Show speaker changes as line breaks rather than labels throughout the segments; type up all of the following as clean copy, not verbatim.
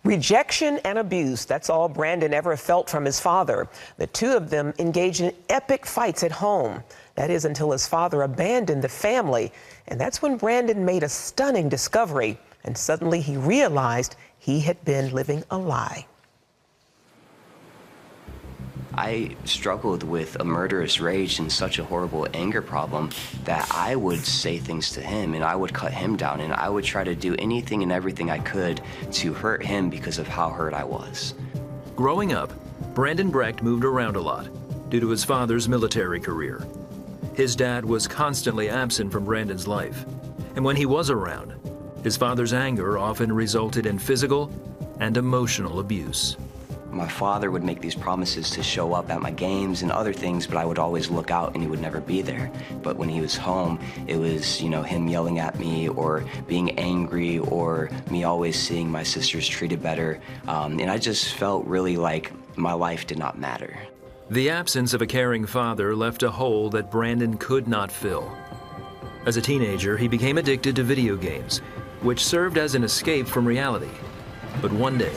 Rejection and abuse, that's all Brandon ever felt from his father. The two of them engaged in epic fights at home. That is until his father abandoned the family. And that's when Brandon made a stunning discovery. And suddenly he realized he had been living a lie.
I struggled with a murderous rage and such a horrible anger problem that I would say things to him and I would cut him down and I would try to do anything and everything I could to hurt him because of how hurt I was.
Growing up, Brandon Brecht moved around a lot due to his father's military career. His dad was constantly absent from Brandon's life, and when he was around, his father's anger often resulted in physical and emotional abuse.
My father would make these promises to show up at my games and other things, but I would always look out and he would never be there. But when he was home, it was, him yelling at me or being angry or me always seeing my sisters treated better. And I just felt really like my life did not matter.
The absence of a caring father left a hole that Brandon could not fill. As a teenager, he became addicted to video games, which served as an escape from reality. But one day,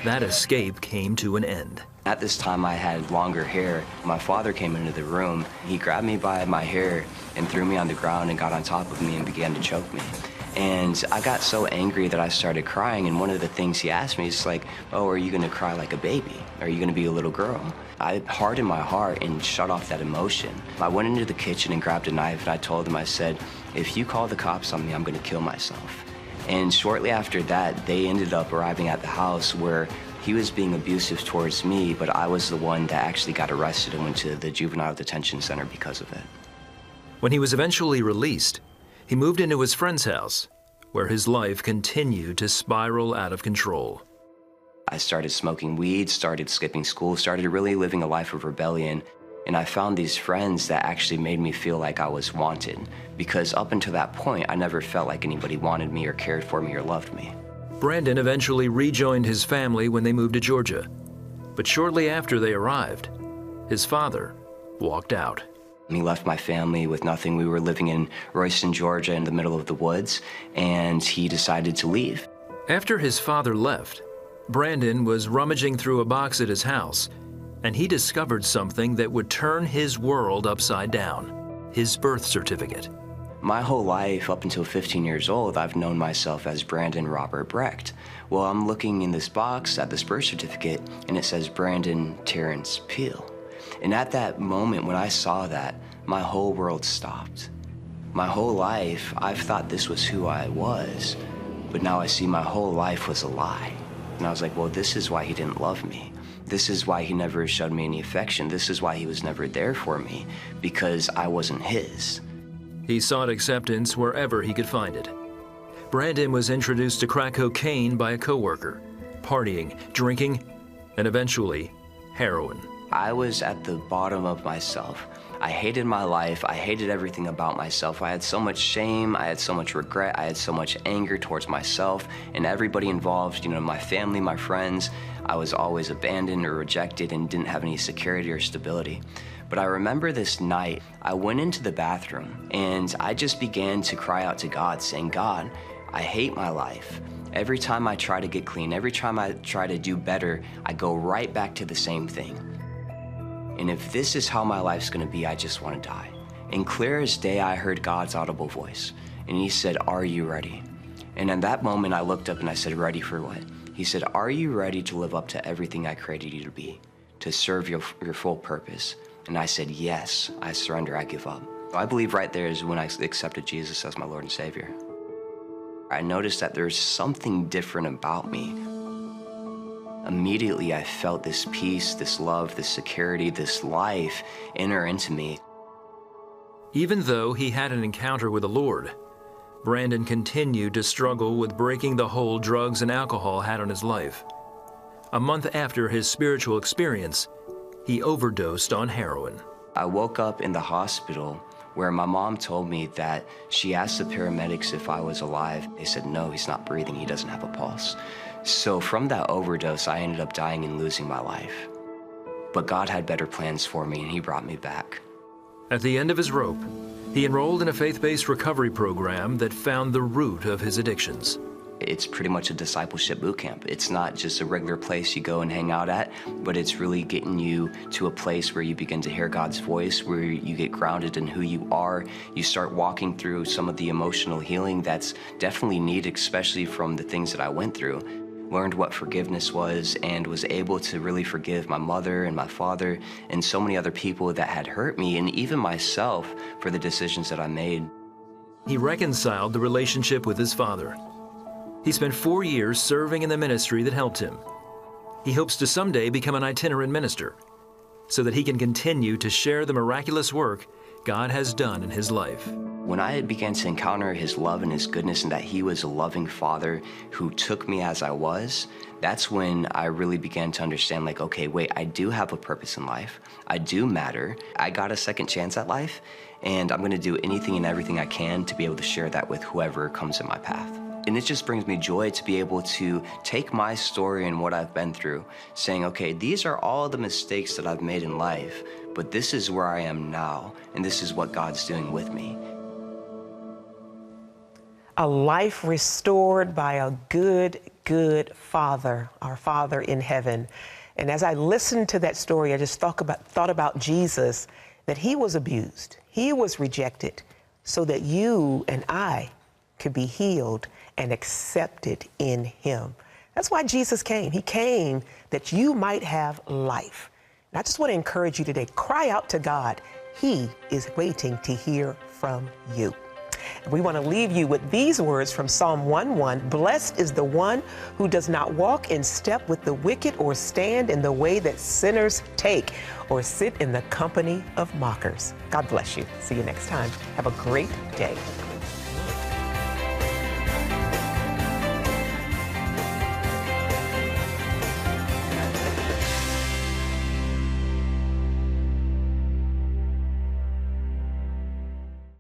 that escape came to an end.
At this time, I had longer hair. My father came into the room. He grabbed me by my hair and threw me on the ground and got on top of me and began to choke me. And I got so angry that I started crying. And one of the things he asked me is like, oh, are you going to cry like a baby? Are you going to be a little girl? I hardened my heart and shut off that emotion. I went into the kitchen and grabbed a knife and I told him, I said, if you call the cops on me, I'm going to kill myself. And shortly after that, they ended up arriving at the house where he was being abusive towards me, but I was the one that actually got arrested and went to the juvenile detention center because of it.
When he was eventually released, he moved into his friend's house, where his life continued to spiral out of control.
I started smoking weed, started skipping school, started really living a life of rebellion. And I found these friends that actually made me feel like I was wanted, because up until that point, I never felt like anybody wanted me or cared for me or loved me.
Brandon eventually rejoined his family when they moved to Georgia. But shortly after they arrived, his father walked out.
He left my family with nothing. We were living in Royston, Georgia, in the middle of the woods, and he decided to leave.
After his father left, Brandon was rummaging through a box at his house, and he discovered something that would turn his world upside down: his birth certificate.
My whole life, up until 15 years old, I've known myself as Brandon Robert Brecht. Well, I'm looking in this box at this birth certificate, and it says Brandon Terrence Peele. And at that moment, when I saw that, my whole world stopped. My whole life, I've thought this was who I was, but now I see my whole life was a lie. And I was like, well, this is why he didn't love me. This is why he never showed me any affection. This is why he was never there for me, because I wasn't his.
He sought acceptance wherever he could find it. Brandon was introduced to crack cocaine by a coworker, partying, drinking, and eventually heroin.
I was at the bottom of myself. I hated my life. I hated everything about myself. I had so much shame. I had so much regret. I had so much anger towards myself and everybody involved, my family, my friends. I was always abandoned or rejected and didn't have any security or stability. But I remember this night, I went into the bathroom and I just began to cry out to God, saying, God, I hate my life. Every time I try to get clean, every time I try to do better, I go right back to the same thing. And if this is how my life's gonna be, I just wanna die. And clear as day, I heard God's audible voice. And he said, are you ready? And in that moment, I looked up and I said, ready for what? He said, are you ready to live up to everything I created you to be, to serve your full purpose? And I said, yes, I surrender, I give up. I believe right there is when I accepted Jesus as my Lord and Savior. I noticed that there's something different about me. Immediately, I felt this peace, this love, this security, this life enter into me.
Even though he had an encounter with the Lord, Brandon continued to struggle with breaking the hold drugs and alcohol had on his life. A month after his spiritual experience, he overdosed on heroin.
I woke up in the hospital where my mom told me that she asked the paramedics if I was alive. They said, no, he's not breathing, he doesn't have a pulse. So from that overdose, I ended up dying and losing my life. But God had better plans for me, and he brought me back.
At the end of his rope, he enrolled in a faith-based recovery program that found the root of his addictions.
It's pretty much a discipleship boot camp. It's not just a regular place you go and hang out at, but it's really getting you to a place where you begin to hear God's voice, where you get grounded in who you are. You start walking through some of the emotional healing that's definitely needed, especially from the things that I went through. Learned what forgiveness was and was able to really forgive my mother and my father and so many other people that had hurt me, and even myself, for the decisions that I made.
He reconciled the relationship with his father. He spent 4 years serving in the ministry that helped him. He hopes to someday become an itinerant minister so that he can continue to share the miraculous work God has done in his life.
When I began to encounter his love and his goodness, and that he was a loving father who took me as I was, that's when I really began to understand, like, okay, wait, I do have a purpose in life. I do matter. I got a second chance at life, and I'm gonna do anything and everything I can to be able to share that with whoever comes in my path. And it just brings me joy to be able to take my story and what I've been through, saying, okay, these are all the mistakes that I've made in life, but this is where I am now, and this is what God's doing with me.
A life restored by a good, good Father, our Father in heaven. And as I listened to that story, I just thought about Jesus, that he was abused, he was rejected, so that you and I could be healed and accepted in him. That's why Jesus came. He came that you might have life. And I just want to encourage you today, cry out to God. He is waiting to hear from you. And we want to leave you with these words from Psalm 1:1. Blessed is the one who does not walk in step with the wicked, or stand in the way that sinners take, or sit in the company of mockers. God bless you. See you next time. Have a great day.